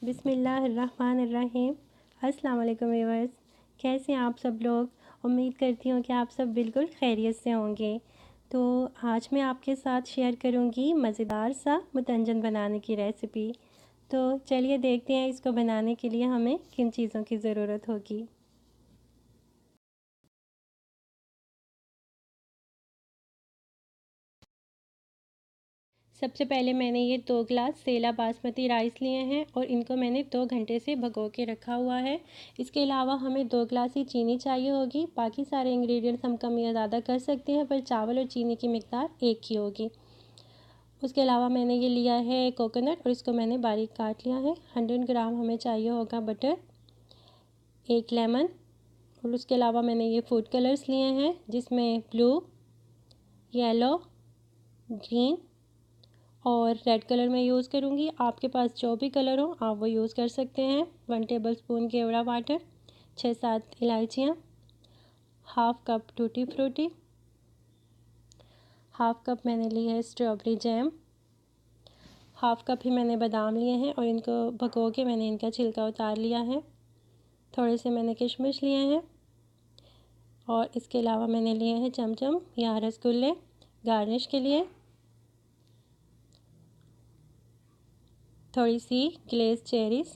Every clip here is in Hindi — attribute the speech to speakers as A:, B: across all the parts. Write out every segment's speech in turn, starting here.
A: बिस्मिल्लाहिर्रहमानिर्रहीम। अस्सलाम वालेकुम व्यूअर्स, कैसे हैं आप सब लोग। उम्मीद करती हूँ कि आप सब बिल्कुल खैरियत से होंगे। तो आज मैं आपके साथ शेयर करूँगी मज़ेदार सा मुतंजन बनाने की रेसिपी। तो चलिए देखते हैं इसको बनाने के लिए हमें किन चीज़ों की ज़रूरत होगी। सबसे पहले मैंने ये 2 गिलास सेला बासमती राइस लिए हैं और इनको मैंने 2 घंटे से भिगो के रखा हुआ है। इसके अलावा हमें 2 गिलास ही चीनी चाहिए होगी। बाकी सारे इंग्रेडिएंट्स हम कम या ज़्यादा कर सकते हैं, पर चावल और चीनी की मिकदार एक ही होगी। उसके अलावा मैंने ये लिया है कोकोनट और इसको मैंने बारीक काट लिया है। 100 ग्राम हमें चाहिए होगा बटर, 1 लेमन और उसके अलावा मैंने ये फूड कलर्स लिए हैं जिसमें ब्लू, येलो, ग्रीन और रेड कलर मैं यूज़ करूँगी। आपके पास जो भी कलर हो आप वो यूज़ कर सकते हैं। 1 टेबलस्पून केवड़ा वाटर, 6-7 इलायचियाँ, half cup tutti frutti, half cup मैंने ली है स्ट्रॉबेरी जैम, हाफ़ कप ही मैंने बादाम लिए हैं और इनको भिगो के मैंने इनका छिलका उतार लिया है। थोड़े से मैंने किशमिश लिए हैं और इसके अलावा मैंने लिए हैं चमचम या रसगुल्ले गार्निश के लिए। थोड़ी सी ग्लेज़ चेरीज़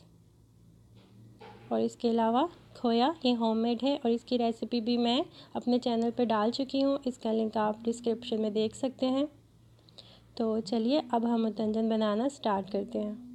A: और इसके अलावा खोया, ये होममेड है और इसकी रेसिपी भी मैं अपने चैनल पर डाल चुकी हूँ। इसका लिंक आप डिस्क्रिप्शन में देख सकते हैं। तो चलिए अब हम मुतंजन बनाना स्टार्ट करते हैं।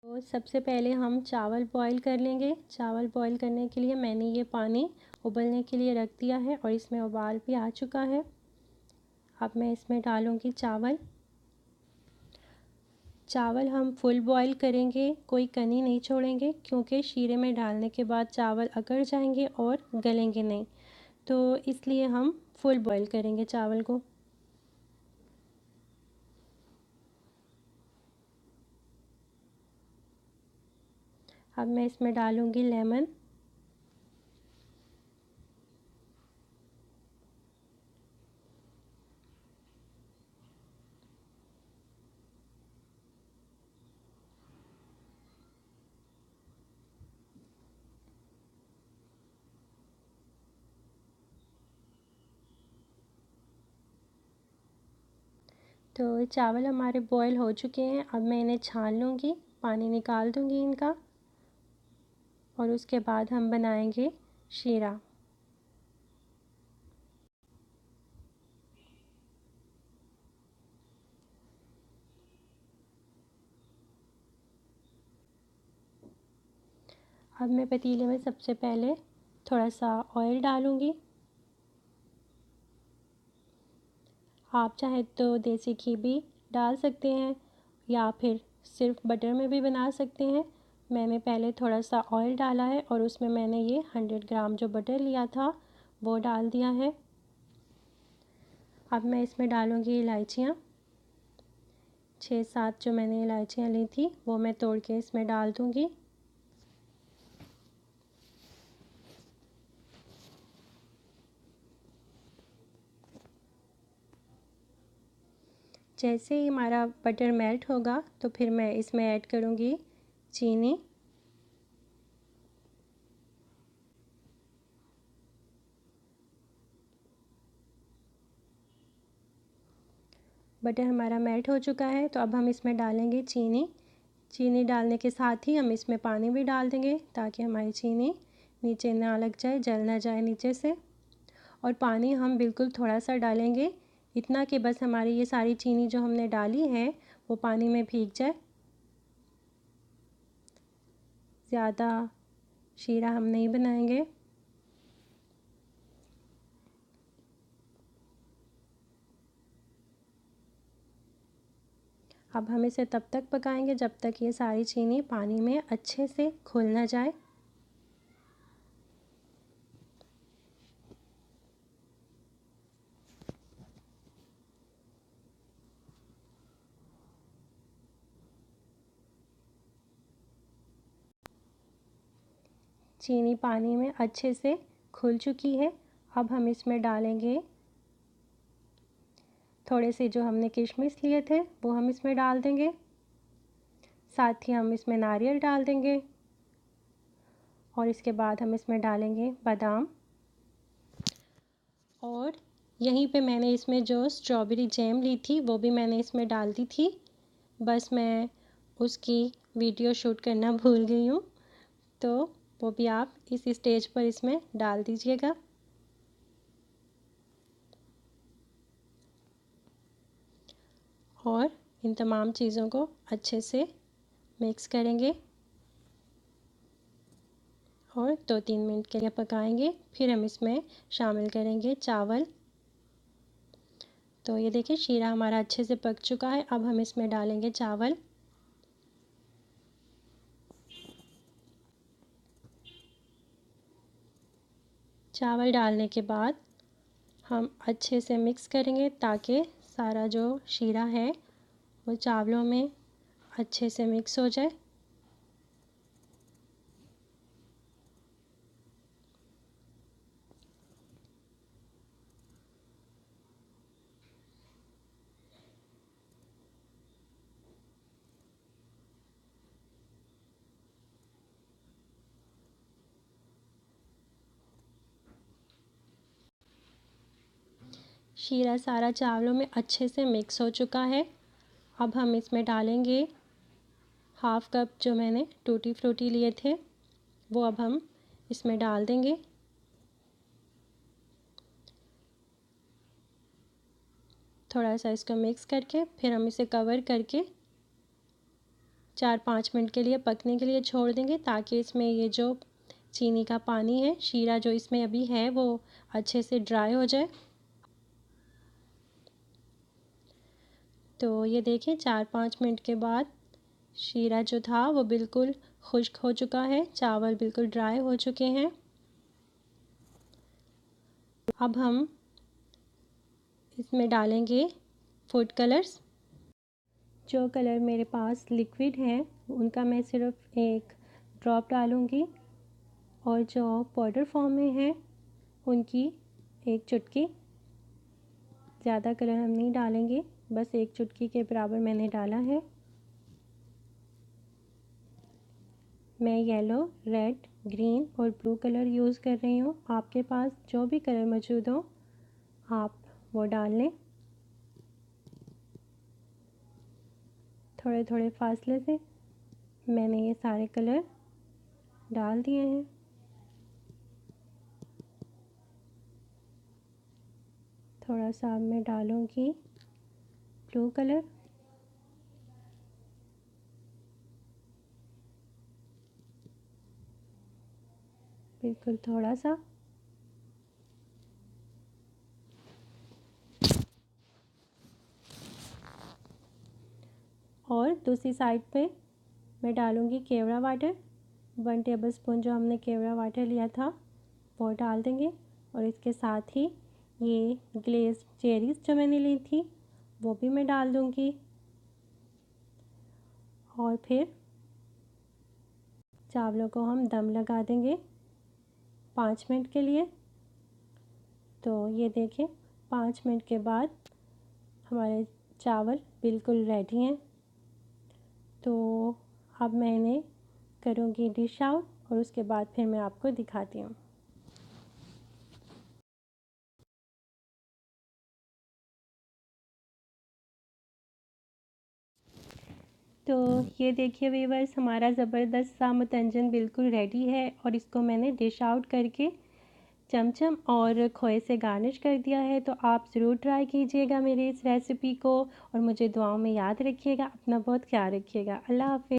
A: तो सबसे पहले हम चावल बॉईल कर लेंगे। चावल बॉईल करने के लिए मैंने ये पानी उबलने के लिए रख दिया है और इसमें उबाल भी आ चुका है। अब मैं इसमें डालूँगी चावल। चावल हम फुल बॉईल करेंगे, कोई कनी नहीं छोड़ेंगे क्योंकि शीरे में डालने के बाद चावल अकड़ जाएंगे और गलेंगे नहीं, तो इसलिए हम फुल बॉईल करेंगे चावल को। अब मैं इसमें डालूँगी लेमन, तो चावल हमारे बॉईल हो चुके हैं। अब मैं इन्हें छान लूँगी, पानी निकाल दूँगी इनका और उसके बाद हम बनाएंगे शीरा। अब मैं पतीले में सबसे पहले थोड़ा सा ऑयल डालूँगी। आप चाहे तो देसी घी भी डाल सकते हैं या फिर सिर्फ बटर में भी बना सकते हैं। मैंने पहले थोड़ा सा ऑयल डाला है और उसमें मैंने ये 100 ग्राम जो बटर लिया था वो डाल दिया है। अब मैं इसमें डालूँगी इलायचियाँ, 6-7 जो मैंने इलायचियाँ ली थी वो मैं तोड़ के इसमें डाल दूँगी। जैसे ही हमारा बटर मेल्ट होगा तो फिर मैं इसमें ऐड करूँगी चीनी। बटर हमारा मेल्ट हो चुका है तो अब हम इसमें डालेंगे चीनी। चीनी डालने के साथ ही हम इसमें पानी भी डाल देंगे ताकि हमारी चीनी नीचे ना लग जाए, जल ना जाए नीचे से। और पानी हम बिल्कुल थोड़ा सा डालेंगे, इतना कि बस हमारी ये सारी चीनी जो हमने डाली है वो पानी में भीग जाए। ज़्यादा शीरा हम नहीं बनाएंगे। अब हम इसे तब तक पकाएंगे जब तक ये सारी चीनी पानी में अच्छे से घुल ना जाए। चीनी पानी में अच्छे से घुल चुकी है। अब हम इसमें डालेंगे थोड़े से जो हमने किशमिश लिए थे वो हम इसमें डाल देंगे, साथ ही हम इसमें नारियल डाल देंगे और इसके बाद हम इसमें डालेंगे बादाम। और यहीं पे मैंने इसमें जो स्ट्रॉबेरी जैम ली थी वो भी मैंने इसमें डाल दी थी, बस मैं उसकी वीडियो शूट करना भूल गई हूँ, तो वो भी आप इस स्टेज पर इसमें डाल दीजिएगा। और इन तमाम चीज़ों को अच्छे से मिक्स करेंगे और 2-3 मिनट के लिए पकाएंगे। फिर हम इसमें शामिल करेंगे चावल। तो ये देखिए शीरा हमारा अच्छे से पक चुका है। अब हम इसमें डालेंगे चावल। चावल डालने के बाद हम अच्छे से मिक्स करेंगे ताकि सारा जो शीरा है वो चावलों में अच्छे से मिक्स हो जाए। शीरा सारा चावलों में अच्छे से मिक्स हो चुका है। अब हम इसमें डालेंगे हाफ़ कप जो मैंने टूटी फ्रूटी लिए थे वो अब हम इसमें डाल देंगे। थोड़ा सा इसको मिक्स करके फिर हम इसे कवर करके 4-5 मिनट के लिए पकने के लिए छोड़ देंगे ताकि इसमें ये जो चीनी का पानी है, शीरा जो इसमें अभी है वो अच्छे से ड्राई हो जाए। तो ये देखिए 4-5 मिनट के बाद शीरा जो था वो बिल्कुल खुश्क हो चुका है, चावल बिल्कुल ड्राई हो चुके हैं। अब हम इसमें डालेंगे फूड कलर्स। जो कलर मेरे पास लिक्विड है उनका मैं सिर्फ एक ड्रॉप डालूँगी और जो पाउडर फॉर्म में है उनकी एक चुटकी। ज़्यादा कलर हम नहीं डालेंगे, बस एक चुटकी के बराबर मैंने डाला है। मैं येलो, रेड, ग्रीन और ब्लू कलर यूज़ कर रही हूँ। आपके पास जो भी कलर मौजूद हो आप वो डाल लें। थोड़े थोड़े फासले से मैंने ये सारे कलर डाल दिए हैं। थोड़ा सा अब मैं डालूँगी ब्लू कलर। बिल्कुल थोड़ा सा। और दूसरी साइड पे मैं डालूँगी केवड़ा वाटर। 1 टेबलस्पून जो हमने केवड़ा वाटर लिया था वो डाल देंगे और इसके साथ ही ये ग्लेज़ चेरीज़ जो मैंने ली थी वो भी मैं डाल दूँगी और फिर चावलों को हम दम लगा देंगे 5 मिनट के लिए। तो ये देखें 5 मिनट के बाद हमारे चावल बिल्कुल रेडी हैं। तो अब मैं इन्हें करूँगी डिश आउट और उसके बाद फिर मैं आपको दिखाती हूँ। तो ये देखिए व्यूअर्स हमारा ज़बरदस्त सा मुतंजन बिल्कुल रेडी है और इसको मैंने डिश आउट करके चमचम और खोए से गार्निश कर दिया है। तो आप ज़रूर ट्राई कीजिएगा मेरी इस रेसिपी को और मुझे दुआओं में याद रखिएगा। अपना बहुत ख्याल रखिएगा। अल्लाह हाफ़िज़।